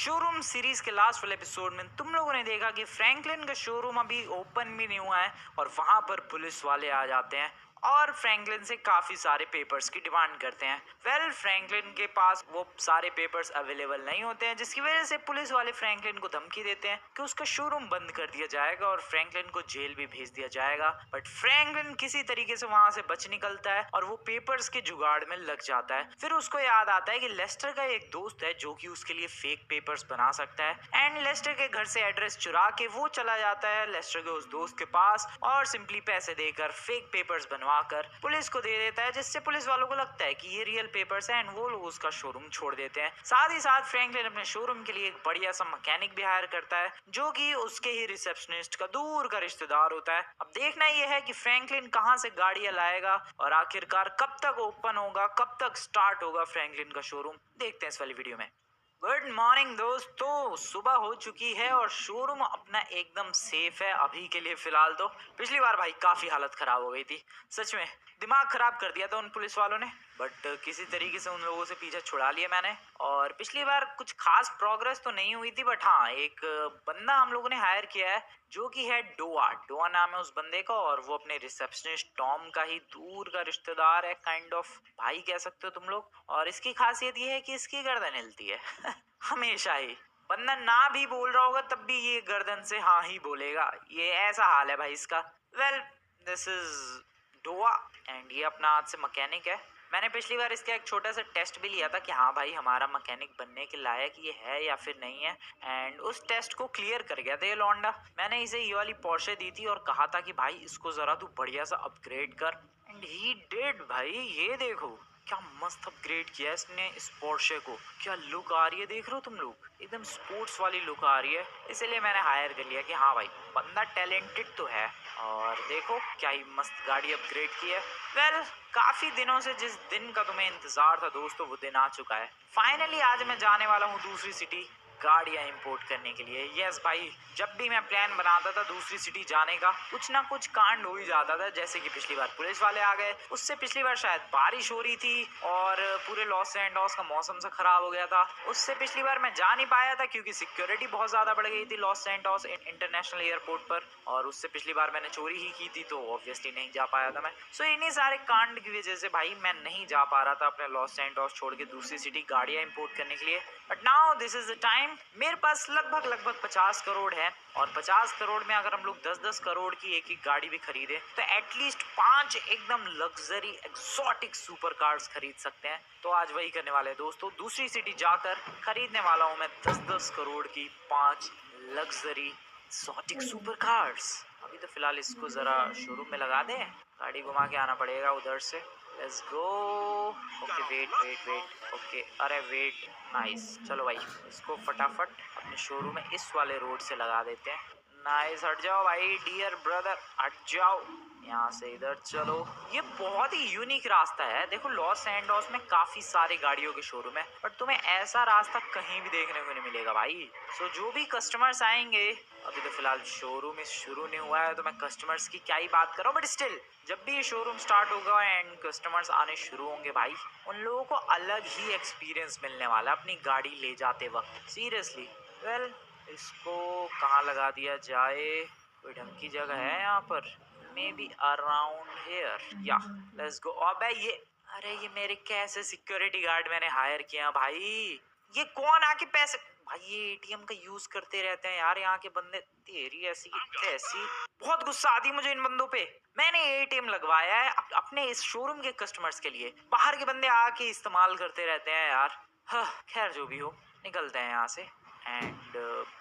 Showroom series के last वाले episode में तुम लोगों ने देखा कि फ्रैंकलिन का शोरूम अभी ओपन भी नहीं हुआ है और वहां पर पुलिस वाले आ जाते हैं और फ्रैंकलिन से काफी सारे पेपर्स की डिमांड करते हैं। फ्रैंकलिन के पास वो सारे पेपर्स अवेलेबल नहीं होते हैं, जिसकी वजह से पुलिस वाले फ्रैंकलिन को धमकी देते हैं कि उसका शोरूम बंद कर दिया जाएगा और फ्रैंकलिन को जेल भी भेज दिया जाएगा। बट फ्रैंकलिन किसी तरीके से वहां से बच निकलता है और वो पेपर्स के जुगाड़ में लग जाता है। फिर उसको याद आता है कि लेस्टर का एक दोस्त है जो कि उसके लिए फेक पेपर्स बना सकता है एंड लेस्टर के घर से एड्रेस चुरा के वो चला जाता है लेस्टर के उस दोस्त के पास और सिंपली पैसे देकर फेक पेपर्स बनवा कर पुलिस को दे देता है, जिससे पुलिस वालों को लगता है कि ये रियल पेपर्स हैं एंड वो लोग उसका शोरूम छोड़ देते हैं। साथ ही साथ फ्रैंकलिन अपने शोरूम के लिए एक बढ़िया सा मैकेनिक भी हायर करता है जो कि उसके ही रिसेप्शनिस्ट का दूर का रिश्तेदार होता है। अब देखना ये है कि फ्रैंकलिन कहां से गाड़ियां लाएगा और आखिरकार कब तक ओपन होगा, कब तक स्टार्ट होगा फ्रैंकलिन का शोरूम, देखते हैं इस वाली वीडियो में। गुड मॉर्निंग दोस्तों, सुबह हो चुकी है और शोरूम अपना एकदम सेफ है अभी के लिए फिलहाल। तो पिछली बार भाई काफी हालत खराब हो गई थी, सच में दिमाग खराब कर दिया था उन पुलिस वालों ने, बट किसी तरीके से उन लोगों से पीछे छुड़ा लिया मैंने। और पिछली बार कुछ खास प्रोग्रेस तो नहीं हुई थी, बट हाँ एक बंदा हम लोगों ने हायर किया है जो कि है डोआ। डोआ नाम है उस बंदे का और वो अपने रिसेप्शनिस्ट टॉम का ही दूर का रिश्तेदार है, काइंड ऑफ भाई कह सकते हो तुम लोग। और इसकी खासियत ये है कि इसकी गर्दन हिलती है हमेशा ही। बंदा ना भी बोल रहा होगा तब भी ये गर्दन से हाँ ही बोलेगा, ये ऐसा हाल है भाई इसका। वेल दिस इज डोआ एंड ये अपना आज से मैकेनिक है। मैंने पिछली बार इसका एक छोटा सा टेस्ट भी लिया था कि हाँ भाई हमारा मैकेनिक बनने के लायक ये है या फिर नहीं है, एंड उस टेस्ट को क्लियर कर गया था ये लौंडा। मैंने इसे ये वाली पोर्शे दी थी और कहा था कि भाई इसको जरा तू बढ़िया सा अपग्रेड कर, एंड ही डिड। भाई ये देखो क्या मस्त अपग्रेड किया है इसने इस पोर्शे को, क्या लुक आ रही है देख रहे हो तुम लोग, एकदम स्पोर्ट्स वाली लुक आ रही है। इसलिए मैंने हायर कर लिया कि हाँ भाई बंदा टैलेंटेड तो है। और देखो क्या ही मस्त गाड़ी अपग्रेड की है। वेल काफी दिनों से जिस दिन का तुम्हें इंतजार था दोस्तों वो दिन आ चुका है। फाइनली आज मैं जाने वाला हूँ दूसरी सिटी गाड़ियां इंपोर्ट करने के लिए। यस भाई, जब भी मैं प्लान बनाता था दूसरी सिटी जाने का कुछ ना कुछ कांड हो ही जाता था। जैसे कि पिछली बार पुलिस वाले आ गए, उससे पिछली बार शायद बारिश हो रही थी और पूरे लॉस एंडोस का मौसम सा खराब हो गया था। उससे पिछली बार मैं जा नहीं पाया था क्योंकि सिक्योरिटी बहुत ज्यादा बढ़ गई थी लॉस एंडोस इंटरनेशनल एयरपोर्ट पर, और उससे पिछली बार मैंने चोरी ही की थी तो ऑब्वियसली नहीं जा पाया था मैं। सो इन्हीं सारे कांड की वजह से भाई मैं नहीं जा पा रहा था अपने लॉस एंडोस छोड़ के दूसरी सिटी गाड़ियां इंपोर्ट करने के लिए। But now this is the time. मेरे पास लगभग 50 करोड़ है और 50 करोड़ में अगर हम लोग 10-10 करोड़ की एक गाड़ी भी खरीदे तो एटलीस्ट 5 एकदम लग्जरी एक्सोटिक सुपर कार्स खरीद सकते हैं। तो आज वही करने वाले हैं दोस्तों, दूसरी सिटी जाकर खरीदने वाला हूँ मैं 10-10 करोड़ की 5 लग्जरी एक्सोटिक सुपर कार्स। अभी तो फिलहाल इसको जरा शोरूम में लगा दें, गाड़ी घुमा के आना पड़ेगा उधर से। Let's go. Okay wait okay, अरे वेट, नाइस। चलो भाई इसको फटाफट अपने शोरूम में इस वाले रोड से लगा देते हैं। नाइस, हट जाओ भाई डियर ब्रदर, हट जाओ यहाँ से, इधर चलो। ये बहुत ही यूनिक रास्ता है। देखो लॉस एंडोस में काफी सारे गाड़ियों के शोरूम है बट तुम्हें ऐसा रास्ता कहीं भी देखने को नहीं मिलेगा भाई। सो जो भी कस्टमर्स आएंगे, अभी तो फिलहाल शोरूम शुरू नहीं हुआ है तो मैं कस्टमर्स की क्या ही बात करूं, बट स्टिल जब भी ये शोरूम स्टार्ट होगा एंड कस्टमर्स आने शुरू होंगे भाई, उन लोगों को अलग ही एक्सपीरियंस मिलने वाला है अपनी गाड़ी ले जाते वक्त, सीरियसली। वेल इसको कहाँ लगा दिया जाए, कोई ढंग की जगह है यहाँ पर, मे बी अराउंड हेयर, या लेट्स गो। अबे ये, अरे ये मेरे कैसे सिक्योरिटी गार्ड मैंने हायर किया भाई, ये कौन आके पैसे, भाई ये एटीएम का यूज करते रहते हैं यार यहाँ के बंदे, तेरी ऐसी की तैसी। बहुत गुस्सा आती है मुझे इन बंदों पे। मैंने एटीएम लगवाया है अपने इस शोरूम के कस्टमर्स के लिए, बाहर के बंदे आके इस्तेमाल करते रहते हैं यार। हाँ खैर जो भी हो, निकलते हैं यहाँ से। एंड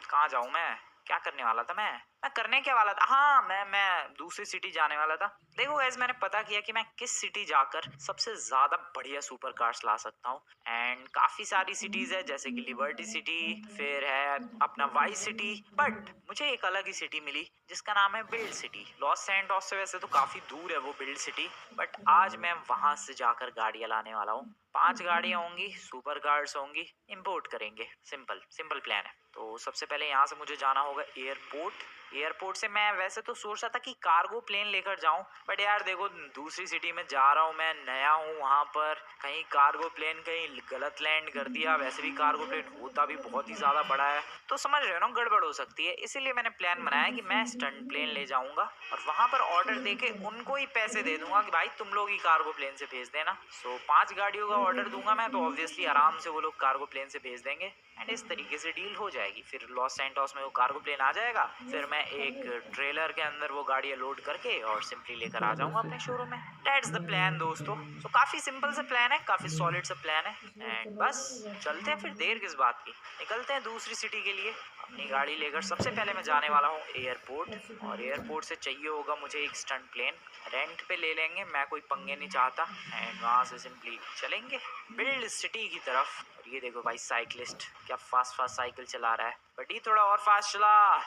कहाँ जाऊँ मैं, क्या करने वाला था मैं करने क्या वाला था, हाँ मैं दूसरी सिटी जाने वाला था। देखो गैस मैंने पता किया कि मैं किस सिटी जाकर सबसे ज्यादा बढ़िया सुपर कार्स ला सकता हूँ, एंड काफी सारी सिटीज है जैसे कि लिबर्टी सिटी, फिर है अपना वाइस सिटी, बट मुझे एक अलग ही सिटी मिली जिसका नाम है बिल्ड सिटी। लॉस सैंटोस से वैसे तो काफी दूर है वो बिल्ड सिटी, बट आज मैं वहां से जाकर गाड़ियां लाने वाला हूँ। 5 गाड़ियां होंगी, सुपर कार्स होंगी, इंपोर्ट करेंगे, सिंपल सिंपल प्लान है। तो सबसे पहले यहाँ से मुझे जाना होगा एयरपोर्ट। एयरपोर्ट से मैं वैसे तो सोच रहा था कि कार्गो प्लेन लेकर जाऊं, बट यार देखो दूसरी सिटी में जा रहा हूं, मैं नया हूं वहां पर, कहीं कार्गो प्लेन कहीं गलत लैंड कर दिया, वैसे भी कार्गो प्लेन होता भी बहुत ही ज्यादा बड़ा है, तो समझ रहे हो ना गड़बड़ हो सकती है। इसीलिए मैंने प्लान बनाया कि मैं स्टंट प्लेन ले जाऊंगा और वहां पर ऑर्डर देके उनको ही पैसे दे दूंगा कि भाई तुम लोग ही कार्गो प्लेन से भेज देना। सो 5 गाड़ियों का ऑर्डर दूंगा मैं, तो ऑब्वियसली आराम से वो लोग कार्गो प्लेन से भेज देंगे एंड इस तरीके से डील हो जाएगी। फिर लॉस सैंटोस में वो कार्गो प्लेन आ जाएगा, फिर मैं एक ट्रेलर के अंदर वो गाड़ियां लोड करके और सिंपली लेकर आ जाऊंगा अपने शोरूम में। दैट्स द प्लान दोस्तों। सो काफी सिंपल सा प्लान है, काफी सॉलिड सा प्लान है एंड बस चलते हैं फिर, देर किस बात की, निकलते हैं दूसरी सिटी के लिए अपनी गाड़ी लेकर। सबसे पहले मैं जाने वाला हूँ एयरपोर्ट और एयरपोर्ट से चाहिए होगा मुझे एक स्टंट प्लेन, रेंट पे ले लेंगे, मैं कोई पंगे नहीं चाहता एंड वहाँ से सिंपली चलेंगे बिल्ड सिटी की तरफ। और ये देखो भाई साइकिलिस्ट क्या फास्ट फास्ट साइकिल चला रहा है, बट ये थोड़ा और फास्ट चला।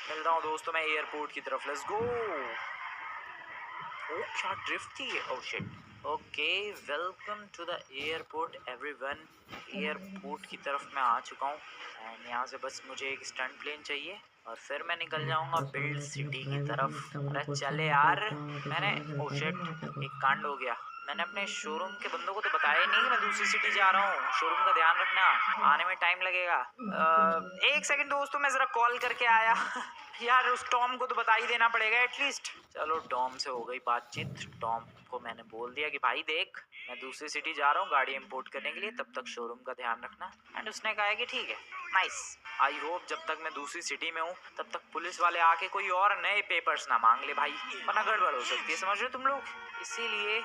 मिलता हूँ दोस्तों मैं एयरपोर्ट की तरफ, लेट्स गो। ओ क्या ड्रिफ्ट थी, oh shit. Okay welcome to the airport everyone. Airport की तरफ मैं आ चुका हूँ एंड यहाँ से बस मुझे एक स्टंट प्लेन चाहिए और फिर मैं निकल जाऊंगा बिल्ड सिटी की तरफ। अरे चले यार, मैंने ओह शिट एक कांड हो गया, मैंने अपने शोरूम के बंदों को तो बताया ही नहीं कि मैं दूसरी सिटी जा रहा हूँ। शोरूम का ध्यान रखना, आने में टाइम लगेगा। एक सेकंड दोस्तों मैं जरा कॉल करके आया यार उस टॉम को तो बता ही देना पड़ेगा एटलीस्ट। चलो टॉम से हो गई बातचीत, टॉम को मैंने बोल दिया कि भाई देख मैं दूसरी सिटी जा रहा हूँ गाड़ी इंपोर्ट करने के लिए, तब तक शोरूम का ध्यान रखना। एंड उसने कहा है कि ठीक है, नाइस। आई होप जब तक मैं दूसरी सिटी में हूँ तब तक पुलिस वाले आके कोई और नए पेपर्स ना मांग ले भाई, वरना गड़बड़ हो सकती है, समझ रहे हो तुम लोग। इसीलिए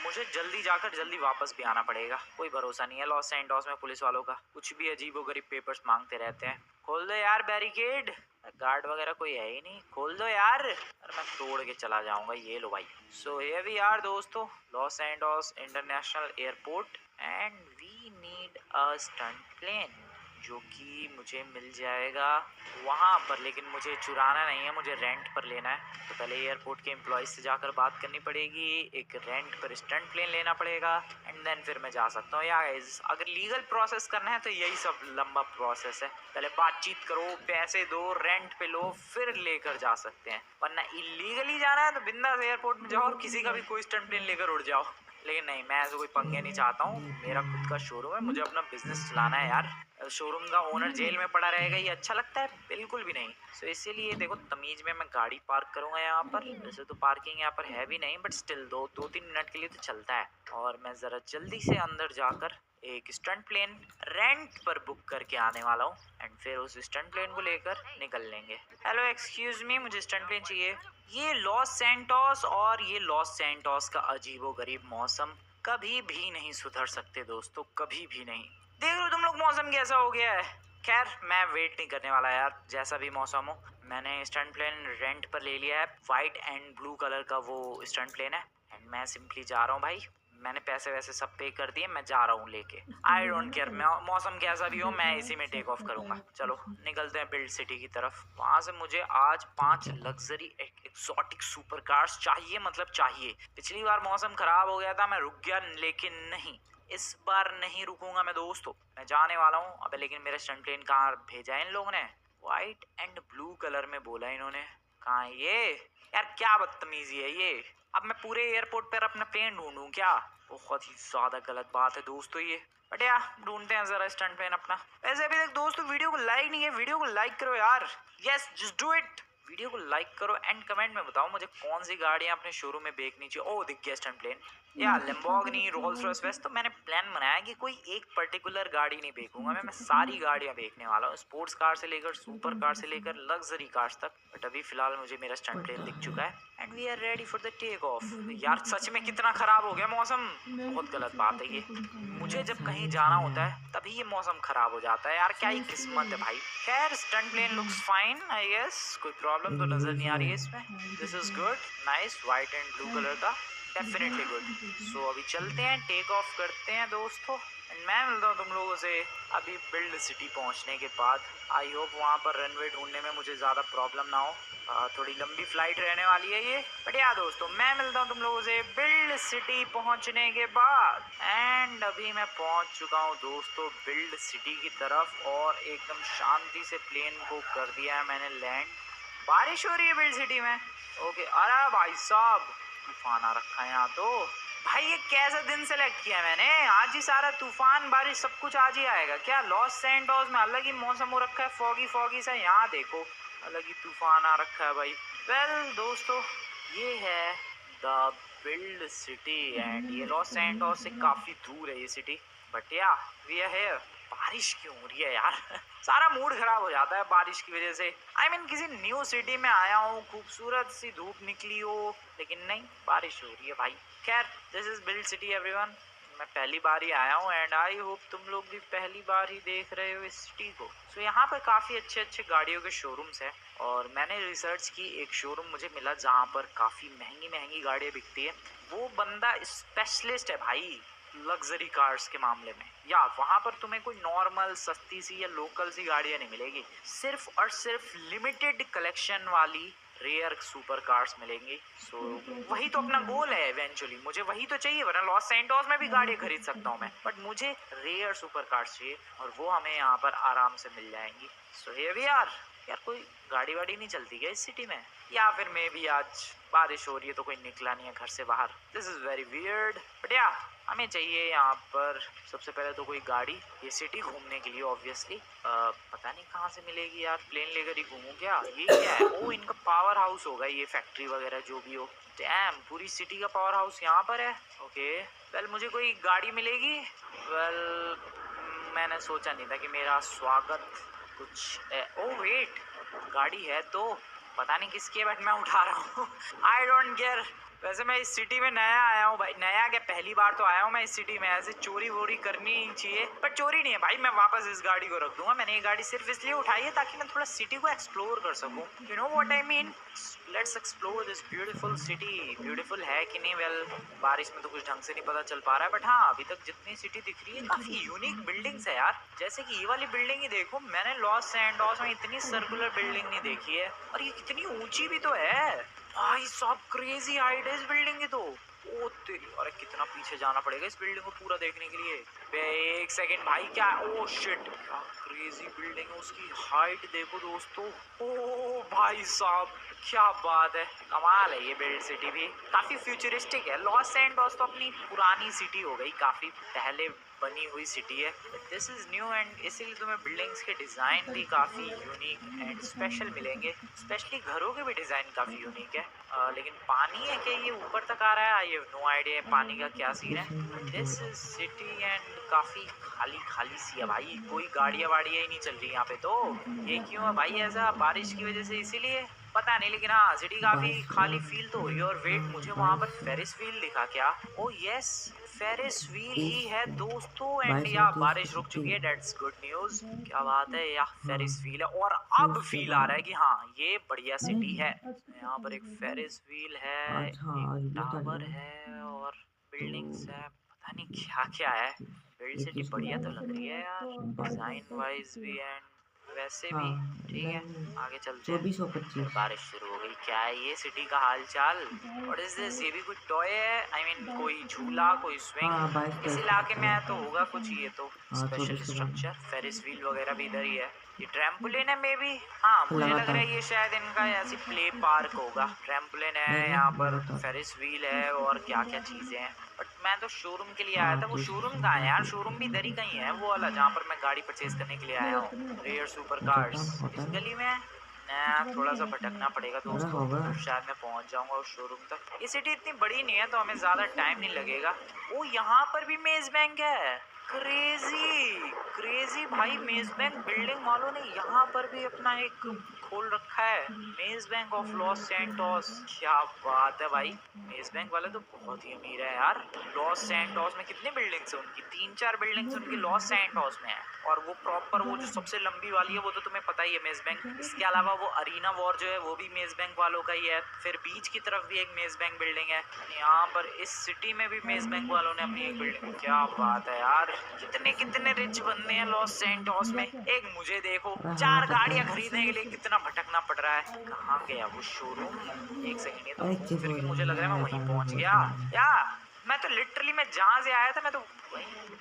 मुझे जल्दी जाकर जल्दी वापस भी आना पड़ेगा, कोई भरोसा नहीं है लॉस सैंटोस में पुलिस वालों का, कुछ भी अजीबोगरीब पेपर्स मांगते रहते हैं। खोल दो यार बैरिकेड, गार्ड वगैरह कोई है ही नहीं, खोल दो यार। अरे मैं तोड़ के चला जाऊंगा, ये लो भाई। सो हियर वी आर दोस्तों, Los Santos international airport and we need a stunt plane जो कि मुझे मिल जाएगा वहाँ पर, लेकिन मुझे चुराना नहीं है, मुझे रेंट पर लेना है। तो पहले एयरपोर्ट के एम्प्लॉय से जाकर बात करनी पड़ेगी, एक रेंट पर स्टंट प्लेन लेना पड़ेगा एंड देन फिर मैं जा सकता हूँ। या अगर लीगल प्रोसेस करना है तो यही सब लंबा प्रोसेस है, पहले बातचीत करो, पैसे दो, रेंट पे लो, फिर लेकर जा सकते हैं। वरना इलीगली जाना है तो बिंदास एयरपोर्ट में जाओ और किसी का भी कोई स्टंट प्लेन लेकर उड़ जाओ। लेकिन नहीं, मैं ऐसे कोई पंगे नहीं चाहता हूँ, मेरा खुद का शोरूम है, मुझे अपना बिजनेस चलाना है यार। शोरूम का ओनर जेल में पड़ा रहेगा ये अच्छा लगता है, बिल्कुल भी नहीं। सो इसीलिए देखो तमीज में मैं गाड़ी पार्क करूंगा यहाँ पर। वैसे तो पार्किंग यहाँ पर है भी नहीं, बट स्टिल दो तीन मिनट के लिए तो चलता है। और मैं जरा जल्दी से अंदर जाकर एक स्टंट प्लेन रेंट पर बुक करके आने वाला हूँ एंड फिर उस स्टंट प्लेन को लेकर निकल लेंगे। हेलो एक्सक्यूज मी, मुझे स्टंट प्लेन चाहिए। ये लॉस सैंटोस और ये लॉस सैंटोस का अजीबोगरीब मौसम कभी भी नहीं सुधर सकते दोस्तों, कभी भी नहीं। देख लो तुम लोग मौसम कैसा हो गया है। खैर मैं वेट नहीं करने वाला यार, जैसा भी मौसम हो। मैंने स्टंट प्लेन रेंट पर ले लिया है, वाइट एंड ब्लू कलर का वो स्टंट प्लेन है एंड मैं सिंपली जा रहा हूँ भाई। मैंने पैसे वैसे सब पे कर दिए, मैं जा रहा हूँ लेके। आई डोंट केयर मौसम कैसा भी हो, मैं इसी में टेक ऑफ करूंगा। चलो निकलते हैं बिल्ड सिटी की तरफ। वहां से मुझे आज 5 लग्जरी एक्सोटिक सुपर कार्स चाहिए, मतलब चाहिए। पिछली बार मौसम खराब हो गया था, मैं रुक गया, लेकिन नहीं, इस बार नहीं रुकूंगा मैं दोस्तों, मैं जाने वाला हूँ। अबे लेकिन मेरा स्टंट प्लेन कहाँ भेजा है इन लोगों ने, व्हाइट एंड ब्लू कलर में बोला इन्होंने, कहाँ है ये यार, क्या बदतमीजी है ये। अब मैं पूरे एयरपोर्ट पर अपना प्लेन ढूंढूं क्या, बहुत ही ज्यादा गलत बात है दोस्तों ये। बट यार ढूंढते हैं जरा स्टंट प्लेन अपना। वैसे अभी तक दोस्तों वीडियो को लाइक नहीं है, वीडियो को लाइक करो यार, yes just do it. Video को लाइक करो एंड कमेंट में बताओ मुझे कौन सी गाड़ियां अपने शोरूम में बेचनी चाहिए। ओह दिख गया स्टंट प्लेन, या लैम्बोर्गिनी, रोल्स रॉयस। वैसे तो मैंने प्लान बनाया कि कोई एक पर्टिकुलर गाड़ी नहीं बेचूंगा मैं सारी गाड़ियां बेचने वाला हूँ, स्पोर्ट्स कार से लेकर सुपर कार से लेकर लग्जरी कार्स तक। बट अभी फिलहाल मुझे मेरा स्टंट प्लेन दिख चुका है and we are ready for the take off. यार सच में कितना खराब हो गया मौसम, बहुत गलत बात है ये। मुझे जब कहीं जाना होता है तभी ये मौसम खराब हो जाता है यार, क्या ही किस्मत है भाई। खैर stunt plane looks fine I guess, कोई प्रॉब्लम तो नजर नहीं आ रही है इसमें। This is good, nice, white and blue colour का, डेफिनेटली गुड। सो अभी चलते हैं, टेक ऑफ करते हैं दोस्तों एंड मैं मिलता हूँ तुम लोगों से अभी बिल्ड सिटी पहुँचने के बाद। आई होप वहाँ पर रनवे ढूंढने में मुझे ज़्यादा प्रॉब्लम ना हो। थोड़ी लंबी फ्लाइट रहने वाली है ये, बट या दोस्तों मैं मिलता हूँ तुम लोगों से बिल्ड सिटी पहुँचने के बाद। एंड अभी मैं पहुँच चुका हूँ दोस्तों बिल्ड सिटी की तरफ, और एकदम शांति से प्लेन को कर दिया है मैंने लैंड। बारिश हो रही है बिल्ड सिटी में। ओके, अरे भाई साहब तूफान आ रखा है यहाँ तो। भाई ये कैसा दिन सेलेक्ट किया मैंने, आज ही सारा तूफान बारिश सब कुछ आज ही आएगा क्या? लॉस सैंटोस में अलग ही मौसम हो रखा है, फॉगी फॉगी सा। यहाँ देखो अलग ही तूफान आ रखा है भाई। वेल दोस्तों ये है द बिल्ड सिटी, एंड ये लॉस सैंटोस से काफी दूर है ये सिटी, बट या वी आर हियर। बारिश क्यों हो रही है यार सारा मूड खराब हो जाता है बारिश की वजह से। आई मीन किसी न्यू सिटी में आया हूँ, खूबसूरत सी धूप निकली हो, लेकिन नहीं, बारिश हो रही है भाई। खैर this is build city everyone. मैं पहली बार ही आया हूँ, एंड आई होप तुम लोग भी पहली बार ही देख रहे हो इस सिटी को। सो यहाँ पर काफ़ी अच्छे अच्छे गाड़ियों के शोरूम्स हैं, और मैंने रिसर्च की, एक शोरूम मुझे मिला जहाँ पर काफ़ी महंगी महंगी गाड़ियाँ बिकती है। वो बंदा स्पेशलिस्ट है भाई लग्जरी कार्स के मामले में। या वहाँ पर तुम्हें कोई नॉर्मल सस्ती सी या लोकल सी गाड़ियाँ नहीं मिलेगी, सिर्फ और सिर्फ लिमिटेड कलेक्शन वाली रेयर सुपर कार्स मिलेंगी। सो वही तो अपना गोल है इवेंचुअली, मुझे वही तो चाहिए, वरना लॉस सैंटोस में भी गाड़ी खरीद सकता हूँ मैं, बट मुझे रेयर सुपर कार्स चाहिए, और वो हमें यहाँ पर आराम से मिल जाएंगी। So here we are. यार कोई गाड़ी वाड़ी नहीं चलती क्या इस सिटी में? या फिर मे भी आज बारिश हो रही है तो कोई निकला नहीं है घर से बाहर। This is very weird, but या हमें चाहिए यहाँ पर सबसे पहले तो कोई गाड़ी ये सिटी घूमने के लिए ऑब्वियसली। पता नहीं कहाँ से मिलेगी यार, प्लेन लेकर ही घूमूं क्या? ये क्या है? ओ इनका पावर हाउस होगा, ये फैक्ट्री वगैरह जो भी हो। डैम, पूरी सिटी का पावर हाउस यहाँ पर है। ओके वेल मुझे कोई गाड़ी मिलेगी। वेल मैंने सोचा नहीं था कि मेरा स्वागत कुछ ओ वेट, गाड़ी है तो पता नहीं किसकी है, बट मैं उठा रहा हूँ आई डोंट केयर। वैसे मैं इस सिटी में नया आया हूँ भाई, नया क्या पहली बार तो आया हूँ मैं इस सिटी में। ऐसे चोरी वोरी करनी ही चाहिए, पर चोरी नहीं है भाई। मैं वापस इस गाड़ी को रख दूंगा। मैंने ये गाड़ी सिर्फ इसलिए उठाई है ताकि मैं थोड़ा सिटी को एक्सप्लोर कर सकूँ। You know what I mean. Let's explore this beautiful city. Beautiful है कि नहीं? वेल बारिश में तो कुछ ढंग से नहीं पता चल पा रहा है, बट हाँ अभी तक जितनी सिटी दिख रही है काफी यूनिक बिल्डिंग्स है यार। जैसे कि ये वाली बिल्डिंग ही देखो, मैंने लॉस सैंटोस में इतनी सर्कुलर बिल्डिंग नहीं देखी है, और ये कितनी ऊंची भी तो है भाई साहब। क्रेजी हाइट है इस बिल्डिंग की तो। ओ तेरी, अरे कितना पीछे जाना पड़ेगा इस बिल्डिंग को पूरा देखने के लिए। बे एक सेकंड भाई, क्या? ओ शिट, क्या क्रेजी बिल्डिंग है। उसकी हाइट देखो दोस्तों। ओ भाई साहब क्या बात है, कमाल है ये बिल्ड सिटी भी। काफी फ्यूचरिस्टिक है। लॉस सैंटोस तो अपनी पुरानी सिटी हो गई, काफी पहले बनी हुई सिटी है। दिस इज न्यू, एंड इसीलिए तुम्हें बिल्डिंग्स के डिजाइन भी काफी यूनिक एंड स्पेशल मिलेंगे। स्पेशली घरों के भी डिजाइन काफी यूनिक है। लेकिन पानी है क्या ये ऊपर तक आ रहा है? आई हैव नो आइडिया पानी का क्या सीन है। दिस इज सिटी एंड काफी खाली खाली सी है भाई, कोई गाड़ियां वाड़ियां ही नहीं चल रही यहाँ पे तो। ये क्यों है भाई ऐसा? बारिश की वजह से इसीलिए? पता नहीं, लेकिन हाँ सिटी काफी खाली फील तो हो रही है। और वेट, मुझे वहाँ पर फेरिस व्हील दिखा क्या? ओ यस, फेरिस व्हील ही है दोस्तों। एंड या बारिश रुक चुकी है, डेट्स गुड न्यूज। क्या बात है, या फेरिस व्हील है, और अब फील आ रहा है कि हाँ ये बढ़िया सिटी है। यहाँ पर एक फेरिस व्हील है, एक टावर है, और बिल्डिंग्स है, पता नहीं क्या क्या है। बिल्ड सिटी बढ़िया तो लग रही है यार, डिजाइन वाइज भी एंड वैसे भी। ठीक है आगे चलते हैं। फिर बारिश शुरू हो गई। क्या है ये सिटी का हाल चाल? What is this? ये भी कुछ टॉय है? आई मीन कोई झूला, कोई स्विंग? इस इलाके में है तो होगा कुछ ये तो स्पेशल स्ट्रक्चर। फेरिस व्हील वगैरह भी इधर ही है। ये ट्रैम्पोलिन है मे बी। हाँ मुझे लग रहा है ये शायद इनका ऐसी प्ले पार्क होगा। ट्रैम्पोलिन है यहाँ पर, फेरिस व्हील है, और क्या क्या चीजें हैं। बट मैं तो शोरूम के लिए आया था। वो शोरूम कहाँ है यार? शोरूम भी इधर ही कहीं है, वो वाला जहाँ पर मैं गाड़ी परचेज करने के लिए आया हूँ, रेयर सुपर कार्स। इस गली में ना थोड़ा सा भटकना पड़ेगा दोस्तों, तो शायद मैं पहुंच जाऊंगा उस शोरूम तक। ये सिटी इतनी बड़ी नहीं है तो हमें ज्यादा टाइम नहीं लगेगा। ओ यहाँ पर भी मेज बैंक है, क्रेजी। क्रेजी भाई, मेज बैंक बिल्डिंग वालों ने यहाँ पर भी अपना एक खोल रखा है, मेज बैंक ऑफ लॉस सैंटोस। क्या बात है भाई, मेज बैंक वाले तो बहुत ही अमीर है यार। लॉस सैंटोस में कितनी बिल्डिंग्स है उनकी, 3-4 बिल्डिंग्स उनकी लॉस सैंटोस में है, और वो प्रॉपर वो जो सबसे लंबी वाली है वो तो तुम्हें पता ही है, मेज बैंक। इसके अलावा वो अरीना वॉर जो है वो भी मेज बैंक वालों का ही है। फिर बीच की तरफ भी एक मेज बैंक बिल्डिंग है, यहाँ पर इस सिटी में भी मेज बैंक वालों ने अपनी एक बिल्डिंग। क्या बात है यार, कितने कितने रिच बंदे हैं लॉस सैंटोस में। एक मुझे देखो, 4 गाड़ियां खरीदने के लिए कितना भटकना पड़ रहा है। कहाँ गया वो शोरूम, एक सेकंड, ये तो फिर भी मुझे लग रहा है मैं वहीं पहुंच गया। या मैं तो लिटरली, मैं जहाँ से आया था मैं तो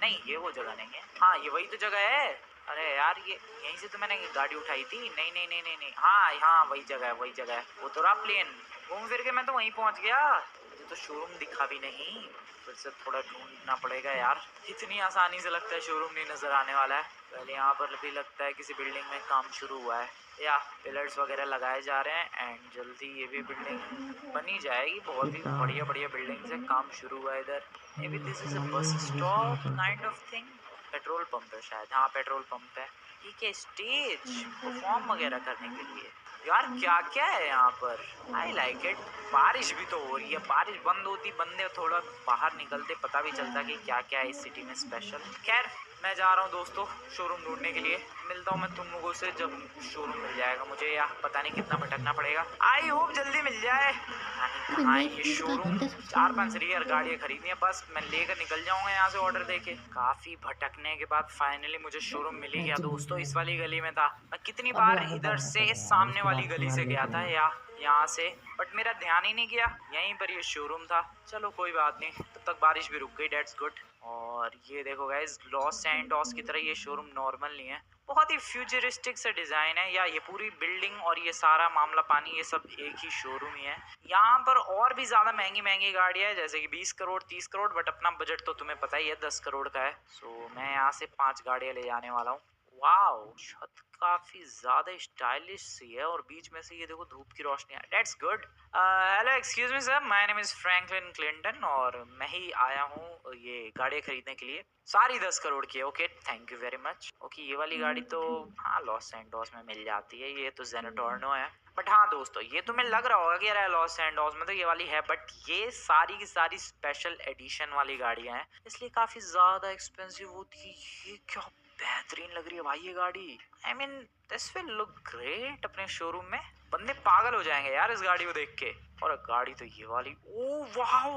नहीं, ये वो जगह नहीं है। हाँ, ये वही तो जगह है। अरे यार, ये यहीं से तो मैंने गाड़ी उठाई थी। नहीं नहीं नहीं नहीं नहीं, हाँ हाँ, वही जगह है, वही जगह है। वो तो रहा प्लेन, घूम फिर के मैं तो वहीं पहुंच गया। मुझे तो शोरूम दिखा भी नहीं, फिर से थोड़ा ढूंढना पड़ेगा यार। इतनी आसानी से लगता है शोरूम नहीं नजर आने वाला है। पहले यहाँ पर भी लगता है किसी बिल्डिंग में काम शुरू हुआ है, या पिलर्स वगैरह लगाए जा रहे हैं, एंड जल्दी ये भी बिल्डिंग बनी जाएगी। बहुत ही बढ़िया बढ़िया बिल्डिंग से काम शुरू हुआ है इधर। May be this is a bus stop kind of thing. Petrol pump है शायद, हाँ पेट्रोल पंप है। ये क्या स्टेज, परफॉर्म वगैरह करने के लिए। यार क्या क्या है यहाँ पर, आई लाइक इट। बारिश भी तो हो रही है, बारिश बंद होती बंदे थोड़ा बाहर निकलते पता भी चलता कि क्या क्या है इस सिटी में स्पेशल। खैर, मैं जा रहा हूँ दोस्तों शोरूम ढूंढने के लिए। मिलता हूँ मैं तुम लोगों से जब शोरूम मिल जाएगा मुझे, या पता नहीं कितना भटकना पड़ेगा। आई होप जल्दी मिल जाए। कहाँ है ये शोरूम, 4-5 रियर गाड़ियाँ खरीदनी है बस, मैं लेकर निकल जाऊंगा यहाँ से ऑर्डर देके। काफी भटकने के बाद फाइनली मुझे शोरूम मिल ही गया दोस्तों। इस वाली गली में था, मैं कितनी बार इधर से सामने वाली गली से गया था या यहाँ से, बट मेरा ध्यान ही नहीं गया यहीं पर ये शोरूम था। चलो कोई बात नहीं, तब तक बारिश भी रुक गई, डेट्स गुड। और ये देखो गाइस, लॉस सैंटोस की तरह ये शोरूम नॉर्मल नहीं है, बहुत ही फ्यूचरिस्टिक से डिजाइन है। या ये पूरी बिल्डिंग और ये सारा मामला पानी ये सब एक ही शोरूम ही है। यहाँ पर और भी ज्यादा महंगी महंगी गाड़ियां है, जैसे कि 20 करोड़ 30 करोड़, बट अपना बजट तो तुम्हें पता ही है 10 करोड़ का है। सो मैं यहाँ से 5 गाड़ियां ले जाने वाला हूँ। वाओ, छत काफी ज्यादा स्टाइलिश सी है, और बीच में से ये देखो धूप की रोशनी है, that's good. Hello excuse me sir, my name is Franklin Clinton, और मैं ही आया हूँ ये गाड़ी खरीदने के लिए। सारी 10 करोड़ की है। Okay, thank you very much. Okay, ये वाली गाड़ी तो हाँ लॉस सैंटोस में मिल जाती है, ये तो जेनेटोर्नो है। बट हाँ दोस्तों, ये तुम्हें लग रहा होगा कि यार लॉस सैंटोस में तो ये वाली है, बट ये सारी की सारी स्पेशल एडिशन वाली गाड़ियां हैं, इसलिए काफी ज्यादा एक्सपेंसिव होती है। ये क्या बेहतरीन लग रही है भाई ये गाड़ी। I mean this will look great अपने शोरूम में, बंदे पागल हो जाएंगे यार इस गाड़ी को देख के। और गाड़ी तो ये वाली, ओ वाह,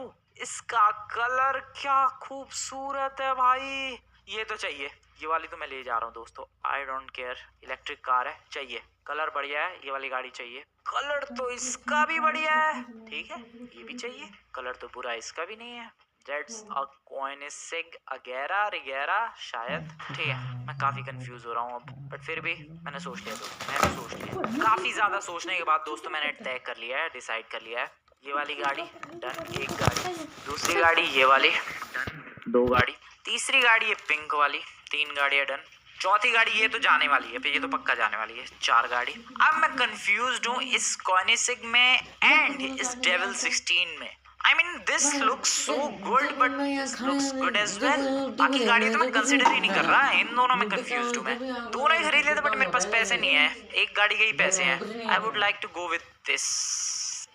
इसका कलर क्या खूबसूरत है भाई। ये तो चाहिए, ये वाली तो मैं ले जा रहा हूँ दोस्तों। I don't care, electric car है, चाहिए। कलर बढ़िया है, ये वाली गाड़ी चाहिए। कलर तो इसका भी बढ़िया है, ठीक है, ये भी चाहिए। कलर तो बुरा इसका भी नहीं है। That's a Koenigsegg Agera Rigera शायद, ठीक है। मैं काफी कंफ्यूज हो रहा हूँ अब, बट फिर भी मैंने सोच लिया दोस्तों, मैंने सोच लिया। काफी ज्यादा सोचने के बाद दोस्तों मैंने तय कर लिया है, डिसाइड कर लिया है। ये वाली गाड़ी डन, एक गाड़ी। दूसरी गाड़ी ये वाली डन, 2 गाड़ी। तीसरी गाड़ी ये पिंक वाली, 3 गाड़ियां डन। चौथी गाड़ी ये तो जाने वाली है, ये तो पक्का जाने वाली है, 4 गाड़ी। अब मैं कंफ्यूज्ड हूँ इस Koenigsegg में एंड इस डेविल 16 में। I mean this looks so good but this looks good as well। बाकी गाड़ी तो मैं कंसिडर ही नहीं कर रहा, इन दोनों में कंफ्यूज्ड हूँ मैं। दोनों ही खरीद लेते, बट मेरे पास पैसे नहीं है, एक गाड़ी के ही पैसे हैं। I would like to go with this,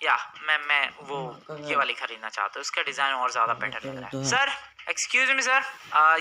या मैं वो ये वाली खरीदना चाहता हूँ, इसका डिजाइन और ज्यादा बेटर लग रहा है। सर एक्सक्यूज मी सर,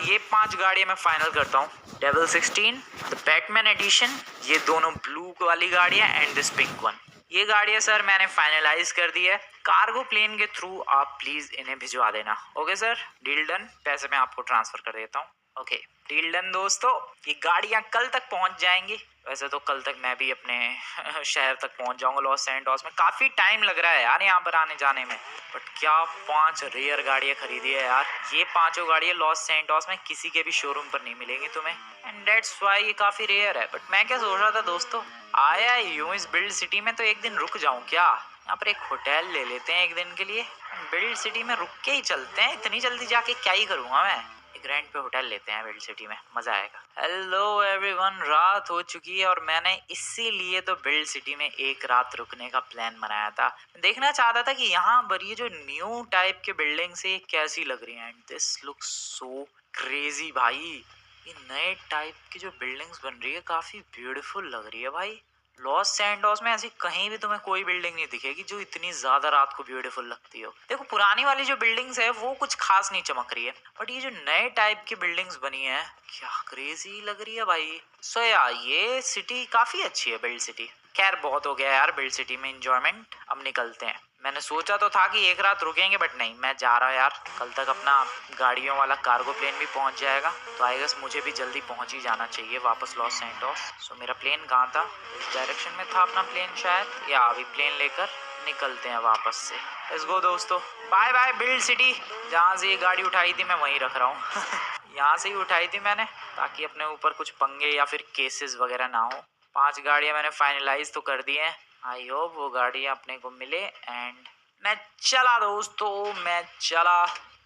ये 5 गाड़ियां मैं फाइनल करता हूँ। डेविल 16, द बैटमैन एडिशन, ये दोनों ब्लू वाली गाड़ियां, एंड दिस पिंक वन। ये गाड़ियां सर मैंने फाइनलाइज कर दी है। कार्गो प्लेन के थ्रू आप प्लीज इन्हें भिजवा देना। ओके सर, डील डन, पैसे मैं आपको ट्रांसफर कर देता हूँ। ओके, डील डन दोस्तों। ये गाड़ियां कल तक पहुंच जाएंगी, वैसे तो कल तक मैं भी अपने शहर तक पहुंच जाऊंगा लॉस सैंटोस में। काफी टाइम लग रहा है यार यहाँ पर आने जाने में, बट क्या 5 रेयर गाड़ियां खरीदी है यार। ये 5 गाड़ियां लॉस सैंटोस में किसी के भी शोरूम पर नहीं मिलेंगी तुम्हें, एंड दैट्स व्हाई ये काफी रेयर है। बट मैं क्या सोच रहा था दोस्तों, आया यूं इस बिल्ड सिटी में तो एक दिन रुक जाऊं क्या, यहाँ पर एक होटल ले लेते हैं एक दिन के लिए। बिल्ड सिटी में रुक के ही चलते हैं, इतनी जल्दी जाके क्या ही करूंगा मैं। एक रेंट पे होटल लेते हैं बिल्ड सिटी में, मजा आएगा। हेलो एवरीवन, रात हो चुकी है और मैंने इसीलिए तो बिल्ड सिटी में एक रात रुकने का प्लान बनाया था। देखना चाहता था कि यहाँ पर ये जो न्यू टाइप के बिल्डिंग्स है कैसी लग रही हैं, and this looks so crazy भाई। ये नए टाइप की जो बिल्डिंग्स बन रही है काफी ब्यूटीफुल लग रही है भाई। लॉस सैंटोस में ऐसी कहीं भी तुम्हें कोई बिल्डिंग नहीं दिखेगी जो इतनी ज्यादा रात को ब्यूटीफुल लगती हो। देखो पुरानी वाली जो बिल्डिंग्स है वो कुछ खास नहीं चमक रही है, बट ये जो नए टाइप की बिल्डिंग्स बनी है क्या क्रेजी लग रही है भाई। सो यार ये सिटी काफी अच्छी है, बिल्ड सिटी। खैर बहुत हो गया यार बिल्ड सिटी में एंजॉयमेंट, अब निकलते हैं। मैंने सोचा तो था कि एक रात रुकेंगे, बट नहीं, मैं जा रहा यार। कल तक अपना गाड़ियों वाला कार्गो प्लेन भी पहुंच जाएगा, तो आई गेस मुझे भी जल्दी पहुंच ही जाना चाहिए वापस लॉस सैंटोस। सो मेरा प्लेन कहाँ था? इस डायरेक्शन में था अपना प्लेन शायद, या अभी प्लेन लेकर निकलते हैं वापस से। लेट्स गो दोस्तों, बाय बाय बिल्ड सिटी। जहाँ से ये गाड़ी उठाई थी मैं वहीं रख रहा हूँ यहाँ से ही उठाई थी मैंने, ताकि अपने ऊपर कुछ पंगे या फिर केसेस वगैरह ना हो। 5 गाड़ियां मैंने फाइनलाइज तो कर दी हैं। आई होप वो गाड़ियां अपने को मिले। एंड मैं चला दोस्तों, मैं चला।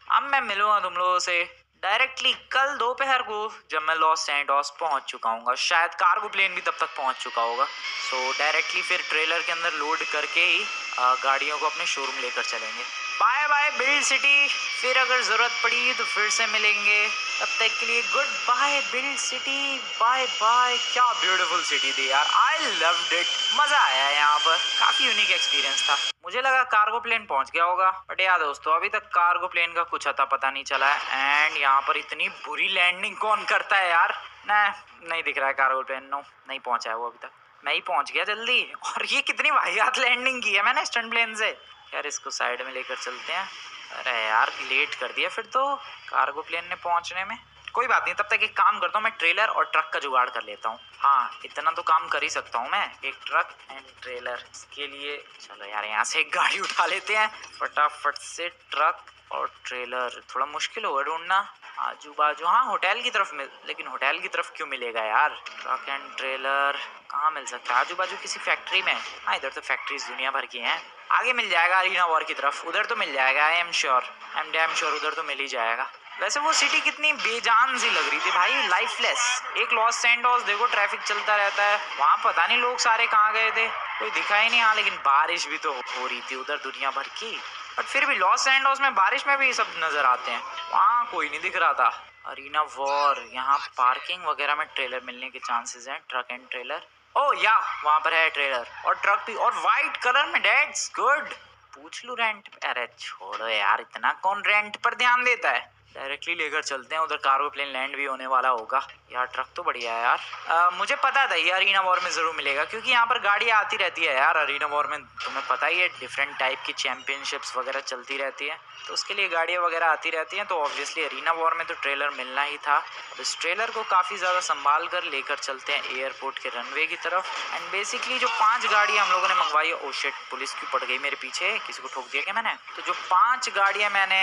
अब मैं मिलूंगा तुम लोगों से डायरेक्टली कल दोपहर को, जब मैं लॉस सैंटोस पहुंच चुका हूँ। शायद कार्गो प्लेन भी तब तक पहुंच चुका होगा। सो डायरेक्टली फिर ट्रेलर के अंदर लोड करके ही गाड़ियों को अपने शोरूम लेकर चलेंगे। बाय बाय बिल्ड सिटी, फिर अगर जरूरत पड़ी तो फिर से मिलेंगे। तब तक के लिए goodbye build city, bye bye. क्या ब्यूटीफुल सिटी थी यार, आई लव्ड इट। मजा आया यहाँ पर, काफी यूनिक एक्सपीरियंस था। मुझे लगा कार्गो प्लेन पहुंच गया होगा, बट यार दोस्तों अभी तक कार्गो प्लेन का कुछ अता पता नहीं चला है। एंड यहाँ पर इतनी बुरी लैंडिंग कौन करता है यार। नहीं दिख रहा है कार्गो प्लेन, नो नहीं पहुंचा है वो अभी तक। मैं ही पहुंच गया जल्दी। और ये कितनी वाहियात लैंडिंग की है मैंने स्टंट प्लेन से। यार इसको साइड में लेकर चलते हैं। अरे यार लेट कर दिया फिर तो कार्गो प्लेन ने पहुंचने में। कोई बात नहीं, तब तक एक काम करता हूँ, मैं ट्रेलर और ट्रक का जुगाड़ कर लेता हूँ। हाँ इतना तो काम कर ही सकता हूँ मैं, एक ट्रक एंड ट्रेलर। इसके लिए चलो यार यहाँ से एक गाड़ी उठा लेते हैं फटाफट से। ट्रक और ट्रेलर थोड़ा मुश्किल होगा ढूंढना आजू बाजू। हाँ होटल की तरफ मिल, लेकिन होटल की तरफ क्यों मिलेगा यार। ट्रक एंड ट्रेलर कहाँ मिल सकता है? आजू बाजू किसी फैक्ट्री में। हाँ इधर तो फैक्ट्रीज दुनिया भर की हैं। आगे मिल जाएगा अरीना वॉर की तरफ, उधर तो मिल जाएगा। आई एम डैम श्योर उधर तो मिल ही जाएगा। वैसे वो सिटी कितनी बेजान सी लग रही थी भाई, लाइफलेस। एक लॉस सैंटोस देखो ट्रैफिक चलता रहता है, वहाँ पता नहीं लोग सारे कहाँ गए थे, कोई दिखा ही नहीं। हाँ लेकिन बारिश भी तो हो रही थी उधर दुनिया भर की, बट फिर भी लॉस सैंटोस में बारिश में भी सब नजर आते हैं, वहाँ कोई नहीं दिख रहा था। अरीना वॉर, यहाँ पार्किंग वगैरह में ट्रेलर मिलने के चांसेस हैं, ट्रक एंड ट्रेलर। ओ या वहाँ पर है ट्रेलर और ट्रक भी, और वाइट कलर में, डेट्स गुड। पूछ लूं रेंट पे? अरे छोड़ो यार, इतना कौन रेंट पर ध्यान देता है। डायरेक्टली लेकर चलते हैं, उधर कार्गो प्लेन लैंड भी होने वाला होगा। यार ट्रक तो बढ़िया है यार। मुझे पता था ये अरीना वॉर में जरूर मिलेगा, क्योंकि यहाँ पर गाड़ियाँ आती रहती है यार अरीना वॉर में। तुम्हें पता ही है डिफरेंट टाइप की चैंपियनशिप्स वगैरह चलती रहती है, तो उसके लिए गाड़ियाँ वगैरह आती रहती हैं। तो ऑब्वियसली अरीना वॉर में तो ट्रेलर मिलना ही था। अब इस ट्रेलर को काफ़ी ज़्यादा संभाल कर लेकर चलते हैं एयरपोर्ट के रनवे की तरफ। एंड बेसिकली जो 5 गाड़ियाँ हम लोगों ने मंगवाई है, ओ शिट पुलिस क्यों पड़ गई मेरे पीछे, किसी को ठोक दिया क्या मैंने? तो जो 5 गाड़ियाँ मैंने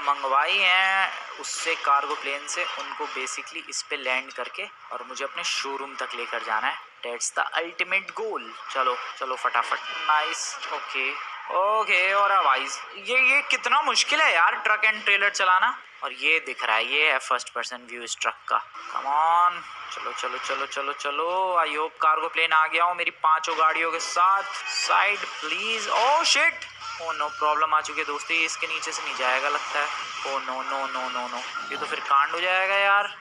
मंगवाई हैं उससे कार्गो प्लेन से, उनको बेसिकली इस पे लैंड करके और मुझे अपने शोरूम तक लेकर जाना है। That's the ultimate goal. चलो चलो फटाफट। Nice, okay okay. और भाई ये कितना मुश्किल है यार ट्रक एंड ट्रेलर चलाना। और ये दिख रहा है, ये है फर्स्ट पर्सन व्यू इस ट्रक का। कम ऑन, चलो चलो चलो चलो चलो। आई होप कार्गो प्लेन आ गया हो मेरी 5 गाड़ियों के साथ। Side please. Oh shit, oh no problem आ चुकी है दोस्तों, ये इसके नीचे से नहीं जाएगा लगता है। Oh no no no no no, ये तो फिर कांड हो जाएगा यार।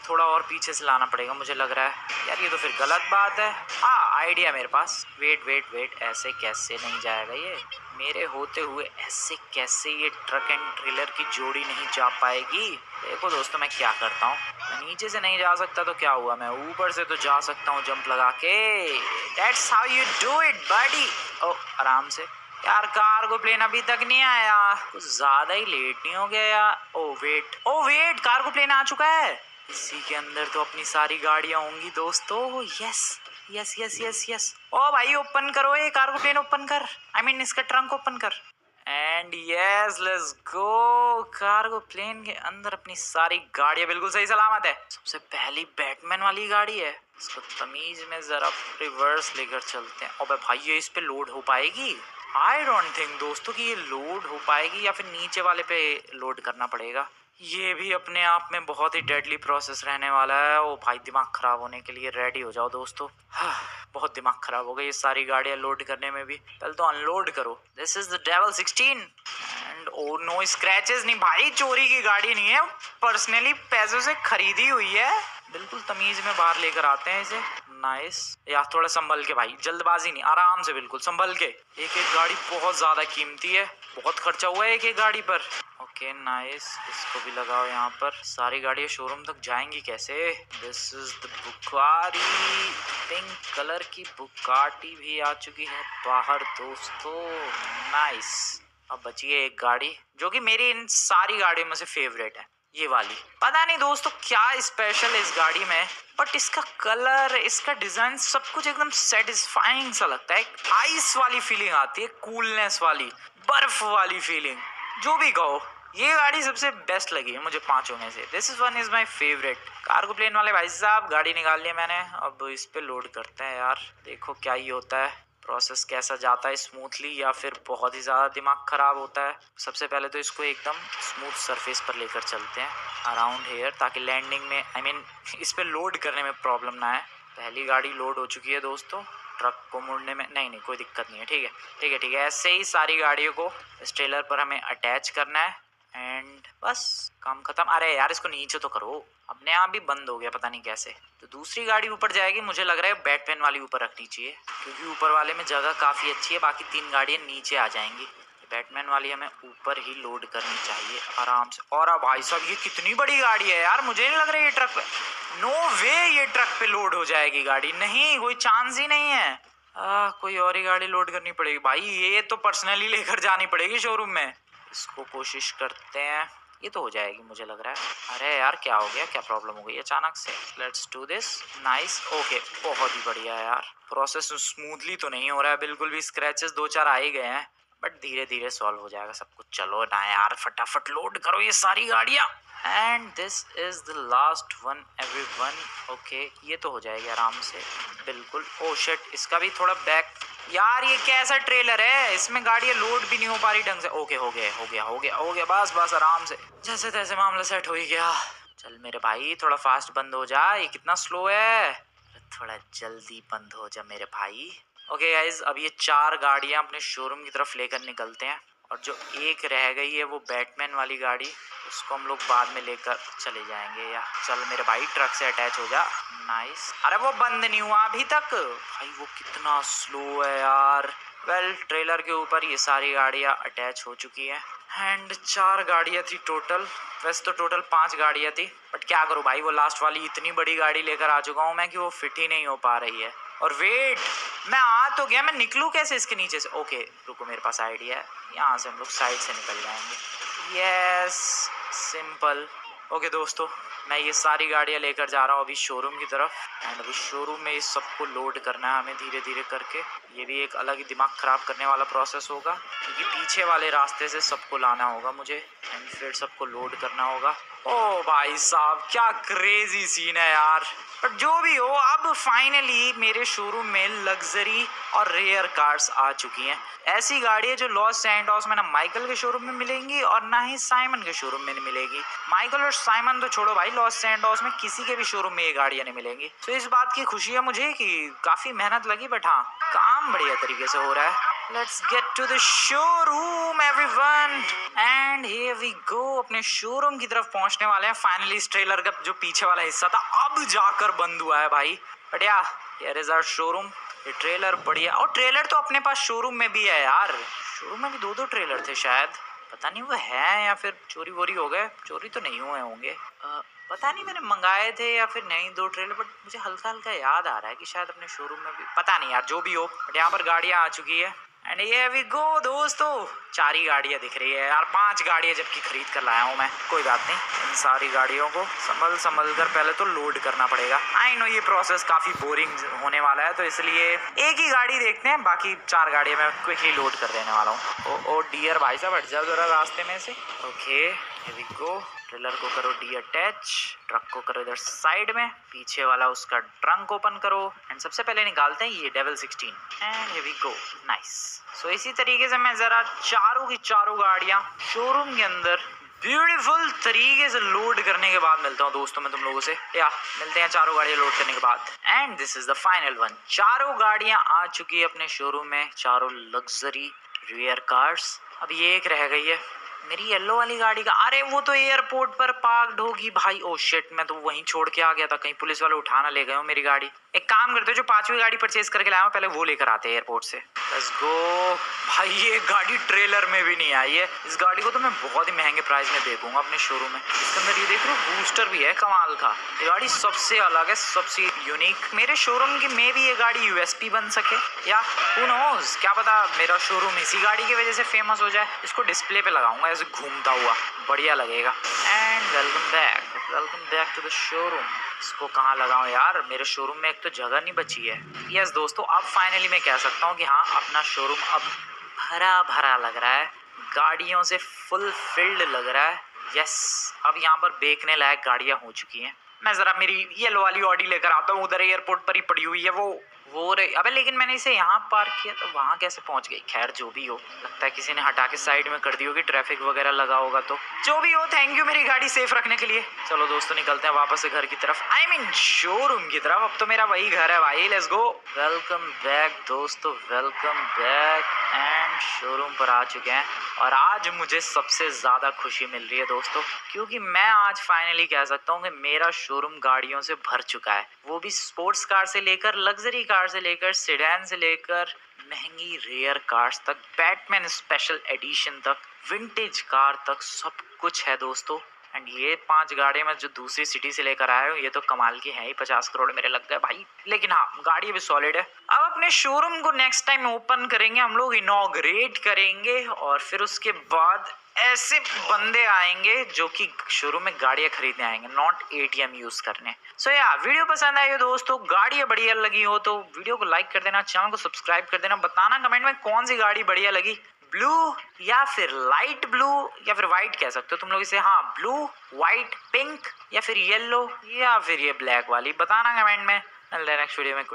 थोड़ा और पीछे से लाना पड़ेगा मुझे लग रहा है यार, ये तो फिर गलत बात है। हाँ आइडिया मेरे पास, वेट वेट वेट, ऐसे कैसे नहीं जाएगा ये मेरे होते हुए, ऐसे कैसे ये ट्रक एंड ट्रेलर की जोड़ी नहीं जा पाएगी। देखो दोस्तों मैं क्या करता हूँ, मैं नीचे से नहीं जा सकता तो क्या हुआ, मैं ऊपर से तो जा सकता हूँ जंप लगा के। That's how you do it buddy। ओ आराम से यार, कार्गो प्लेन अभी तक नहीं आया, कुछ ज्यादा ही लेट नहीं हो गया यार। ओ वेट कार्गो प्लेन आ चुका है। इसी के अंदर तो अपनी सारी गाड़ियां होंगी दोस्तों। Yes yes yes yes yes. ओ भाई ओपन करो, ये कार्गो प्लेन ओपन कर, आई मीन इसका ट्रंक ओपन कर। And yes let's go. Cargo plane के अंदर अपनी सारी गाड़ियां बिल्कुल सही सलामत है। सबसे पहली बैटमैन वाली गाड़ी है, इसको तमीज में जरा रिवर्स लेकर चलते हैं। अबे भाई ये इस पे लोड हो पाएगी? आई डोंट थिंक दोस्तों कि ये लोड हो पाएगी, या फिर नीचे वाले पे लोड करना पड़ेगा। ये भी अपने आप में बहुत ही डेडली प्रोसेस रहने वाला है। ओ भाई दिमाग खराब होने के लिए रेडी हो जाओ दोस्तों। बहुत दिमाग खराब हो गई ये सारी गाड़ियां लोड करने में भी। पहले तो अनलोड करो। This is the devil 16 and oh no, scratches नहीं भाई, चोरी की गाड़ी नहीं है, पर्सनली पैसों से खरीदी हुई है। बिल्कुल तमीज में बाहर लेकर आते हैं इसे। नाइस। यार थोड़ा संभल के भाई, जल्दबाजी नहीं, आराम से, बिल्कुल संभल के। एक एक गाड़ी बहुत ज्यादा कीमती है, बहुत खर्चा हुआ है एक एक गाड़ी पर। ओके नाइस, इसको भी लगाओ यहाँ पर। सारी गाड़ियाँ शोरूम तक जाएंगी कैसे? This is the Bugatti, pink colour की बुगाटी भी आ चुकी है बाहर दोस्तों। नाइस। अब बची है एक गाड़ी जो कि मेरी इन सारी गाड़ियों में से फेवरेट है, ये वाली। पता नहीं दोस्तों क्या स्पेशल है इस गाड़ी में, बट इसका कलर, इसका डिजाइन, सब कुछ एकदम सेटिस्फाइंग सा लगता है। एक आइस वाली फीलिंग आती है, कूलनेस वाली, बर्फ वाली फीलिंग, जो भी कहो। ये गाड़ी सबसे बेस्ट लगी है मुझे पांचों में से। This is one is my favourite. Cargo plane वाले भाई साहब, गाड़ी निकाल ली मैंने, अब इस पे लोड करते हैं यार। देखो क्या ही होता है, प्रोसेस कैसा जाता है, स्मूथली या फिर बहुत ही ज़्यादा दिमाग ख़राब होता है। सबसे पहले तो इसको एकदम स्मूथ सरफेस पर लेकर चलते हैं अराउंड हेयर, ताकि लैंडिंग में, आई मीन इस पे लोड करने में प्रॉब्लम ना है। पहली गाड़ी लोड हो चुकी है दोस्तों। ट्रक को मोड़ने में नहीं कोई दिक्कत नहीं है। ठीक है ठीक है ठीक है। ऐसे ही सारी गाड़ियों को इस ट्रेलर पर हमें अटैच करना है एंड बस काम खत्म। अरे यार इसको नीचे तो करो, अपने आप भी बंद हो गया पता नहीं कैसे। तो दूसरी गाड़ी ऊपर जाएगी, मुझे लग रहा है बैटमैन वाली ऊपर रखनी चाहिए, क्योंकि ऊपर वाले में जगह काफ़ी अच्छी है, बाकी तीन गाड़ियाँ नीचे आ जाएंगी। बैटमैन वाली हमें ऊपर ही लोड करनी चाहिए आराम से। और अब भाई साहब ये कितनी बड़ी गाड़ी है यार, मुझे नहीं लग रहा है ये ट्रक पे, नो वे ये ट्रक पे लोड हो जाएगी गाड़ी, नहीं कोई चांस ही नहीं है। कोई और ही गाड़ी लोड करनी पड़ेगी भाई, ये तो पर्सनली लेकर जानी पड़ेगी शोरूम में। इसको कोशिश करते हैं, ये तो हो जाएगी मुझे लग रहा है। अरे यार क्या हो गया, क्या प्रॉब्लम हो गई अचानक से? Let's do this. Nice, okay, बहुत ही बढ़िया यार। प्रोसेस स्मूथली तो नहीं हो रहा है बिल्कुल भी, स्क्रैचेस दो चार आ ही गए हैं, बट धीरे धीरे सॉल्व हो जाएगा सब कुछ। चलो ना यार, फटाफट लोड करो ये सारी गाड़ियाँ। And this is the last one everyone. Okay ये तो हो जाएगी आराम से बिल्कुल। ओ शिट, इसका भी थोड़ा बैक। यार ये कैसा ट्रेलर है, इसमें गाड़ियाँ लोड भी नहीं हो पा रही ढंग से। ओके हो गया हो गया हो गया हो गया, बस बस आराम से, जैसे तैसे मामला सेट हो ही गया। चल मेरे भाई थोड़ा फास्ट बंद हो जा, ये कितना स्लो है, थोड़ा जल्दी बंद हो जा मेरे भाई। ओके गाइज, अब ये चार गाड़ियाँ अपने शोरूम की तरफ लेकर निकलते हैं, और जो एक रह गई है वो बैटमैन वाली गाड़ी, उसको हम लोग बाद में लेकर चले जाएंगे। या चल मेरे भाई ट्रक से अटैच हो जा। नाइस। अरे वो बंद नहीं हुआ अभी तक भाई, वो कितना स्लो है यार। वेल ट्रेलर के ऊपर ये सारी गाड़ियाँ अटैच हो चुकी हैं एंड चार गाड़ियाँ थी टोटल। वैसे तो टोटल 5 गाड़ियाँ थी, बट क्या करूँ भाई, वो लास्ट वाली इतनी बड़ी गाड़ी लेकर आ चुका हूँ मैं कि वो फिट ही नहीं हो पा रही है। और वेट, मैं आ तो गया, मैं निकलूँ कैसे इसके नीचे से? ओके रुको, मेरे पास आइडिया है, यहाँ से हम लोग साइड से निकल जाएंगे। Yes, simple. ओके दोस्तों, मैं ये सारी गाड़ियाँ लेकर जा रहा हूँ अभी शोरूम की तरफ, एंड अभी शोरूम में इस सबको लोड करना है हमें धीरे धीरे करके। ये भी एक अलग ही दिमाग ख़राब करने वाला प्रोसेस होगा, क्योंकि पीछे वाले रास्ते से सबको लाना होगा मुझे एंड फिर सबको लोड करना होगा। ओ भाई साहब क्या क्रेजी सीन है यार। बट जो भी हो, अब फाइनली मेरे शोरूम में लग्जरी और रेयर कार्स आ चुकी हैं। ऐसी गाड़ियाँ जो लॉस सैंटोस में ना माइकल के शोरूम में मिलेंगी और ना ही साइमन के शोरूम में मिलेगी। माइकल और साइमन तो छोड़ो भाई, लॉस सैंटोस में किसी के भी शोरूम में ये गाड़ियाँ नहीं मिलेंगी। तो इस बात की खुशी है मुझे कि काफ़ी मेहनत लगी, बट हाँ काम बढ़िया तरीके से हो रहा है। Let's get to the showroom everyone and here we go। अपने शोरूम की तरफ पहुंचने वाले हैं फाइनली। इस ट्रेलर का जो पीछे वाला हिस्सा था अब जाकर बंद हुआ है भाई, बट या here is our शोरूम। ये ट्रेलर बढ़िया, और ट्रेलर तो अपने पास शोरूम में भी है यार। शोरूम में भी 2 ट्रेलर थे शायद, पता नहीं वो है या फिर चोरी वोरी हो गए। चोरी तो नहीं हुए होंगे, पता नहीं मैंने मंगाए थे या फिर नहीं 2 ट्रेलर, बट मुझे हल्का हल्का याद आ रहा है कि शायद अपने शोरूम में भी, पता नहीं यार, जो भी हो। बट यहाँ पर गाड़ियाँ आ चुकी है एंड ये वी गो दोस्तों। 4 ही गाड़ियाँ दिख रही है यार, 5 गाड़ियाँ जबकि खरीद कर लाया हूँ मैं। कोई बात नहीं, इन सारी गाड़ियों को संभल कर पहले तो लोड करना पड़ेगा। आई नो ये प्रोसेस काफ़ी बोरिंग होने वाला है, तो इसलिए एक ही गाड़ी देखते हैं, बाकी 4 गाड़ियाँ मैं क्विकली लोड कर देने वाला हूँ। ओ डियर भाई साहब हट जाओ जरा रास्ते में से। Okay here we go. Trailer को करो डी अटैच, ट्रक को करो इधर साइड में, पीछे वाला उसका ट्रंक ओपन करो एंड सबसे पहले निकालते हैं ये devil 16 and here we go. Nice. So इसी तरीके से मैं जरा चारों की चारों गाड़ियां शोरूम के अंदर ब्यूटीफुल तरीके से लोड करने के बाद मिलता हूँ दोस्तों मैं तुम लोगों से, या मिलते हैं चारों गाड़ियां लोड करने के बाद। And this is the final one. चारों गाड़ियां आ चुकी है अपने शोरूम में, चारों लग्जरी रियर कार्स। अब ये एक रह गई है, मेरी येलो वाली गाड़ी का, अरे वो तो एयरपोर्ट पर पार्क्ड होगी भाई। ओ शिट, मैं तो वहीं छोड़ के आ गया था, कहीं पुलिस वाले उठा ना ले गए हो मेरी गाड़ी। एक काम करते हो, जो 5वीं गाड़ी परचेज करके लाया हूं पहले वो लेकर आते हैं एयरपोर्ट से। लेट्स गो भाई। ये गाड़ी ट्रेलर में भी नहीं आई है। इस गाड़ी को तो मैं बहुत ही महंगे प्राइस में बेचूंगा अपने शोरूम में। इसके अंदर ये देख रहे हो बूस्टर भी है कमाल का। ये गाड़ी सबसे अलग है, सबसे यूनिक। मेरे शोरूम की में भी ये गाड़ी यूएसपी बन सके, या हू नोज, क्या पता मेरा शोरूम इसी गाड़ी की वजह से फेमस हो जाए। इसको डिस्प्ले पे लगाऊंगा ऐसे घूमता हुआ, बढ़िया लगेगा। And welcome back to the showroom. इसको कहाँ लगाऊं यार, मेरे शोरूम में एक तो जगह नहीं बची है। यस दोस्तों, अब फाइनली मैं कह सकता हूँ कि हाँ, अपना शोरूम अब भरा भरा लग रहा है, गाड़ियों से फुल फिल्ड लग रहा है। यस, अब यहाँ पर बेचने लायक गाड़ियाँ हो चुकी हैं। मैं जरा मेरी येलो वाली ऑडी लेकर आता हूँ, उधर एयरपोर्ट पर ही पड़ी हुई है वो रही। अबे लेकिन मैंने इसे यहाँ पार्क किया तो वहाँ कैसे पहुँच गई? खैर जो भी हो, लगता है किसी ने हटा के साइड में कर दी होगी, ट्रैफिक वगैरह लगा होगा। तो जो भी हो, थैंक यू मेरी गाड़ी सेफ रखने के लिए। चलो दोस्तों, निकलते हैं वापस से घर की तरफ, आई मीन शोरूम की तरफ। अब तो मेरा वही घर है भाई। Let's go. वेलकम बैक दोस्तों, वेलकम बैक। एंड शोरूम पर आ चुके हैं और आज मुझे सबसे ज्यादा खुशी मिल रही है दोस्तों, क्योंकि मैं आज फाइनली कह सकता हूँ कि मेरा शोरूम गाड़ियों से भर चुका है। वो भी स्पोर्ट्स कार से लेकर लग्जरी कार से लेकर सेडान से लेकर महंगी रेयर कार्स तक, बैटमैन स्पेशल एडिशन तक, विंटेज कार तक, सब कुछ है दोस्तों। एंड ये 5 गाड़ी मैं जो दूसरी सिटी से लेकर आया हूँ, ये तो कमाल की है ही। 50 करोड़ मेरे लग गए भाई। लेकिन हाँ, गाड़ी भी सॉलिड है। अब अपने शोरूम को नेक्स्ट टाइम ओपन करेंगे हम लोग, इनॉग्रेट करेंगे, और फिर उसके बाद ऐसे बंदे आएंगे जो कि शोरूम में गाड़ियां खरीदने आएंगे, नॉट एटीएम यूज करने। सो या वीडियो पसंद आई हो दोस्तों, गाड़ियां बढ़िया लगी हो तो वीडियो को लाइक कर देना, चैनल को सब्सक्राइब कर देना, बताना कमेंट में कौन सी गाड़ी बढ़िया लगी, ब्लू या फिर लाइट ब्लू या फिर व्हाइट कह सकते हो तुम लोग इसे। हाँ, ब्लू, व्हाइट, पिंक या फिर येलो या फिर ये ब्लैक वाली, बताना कमेंट में। नेक्स्ट वीडियो में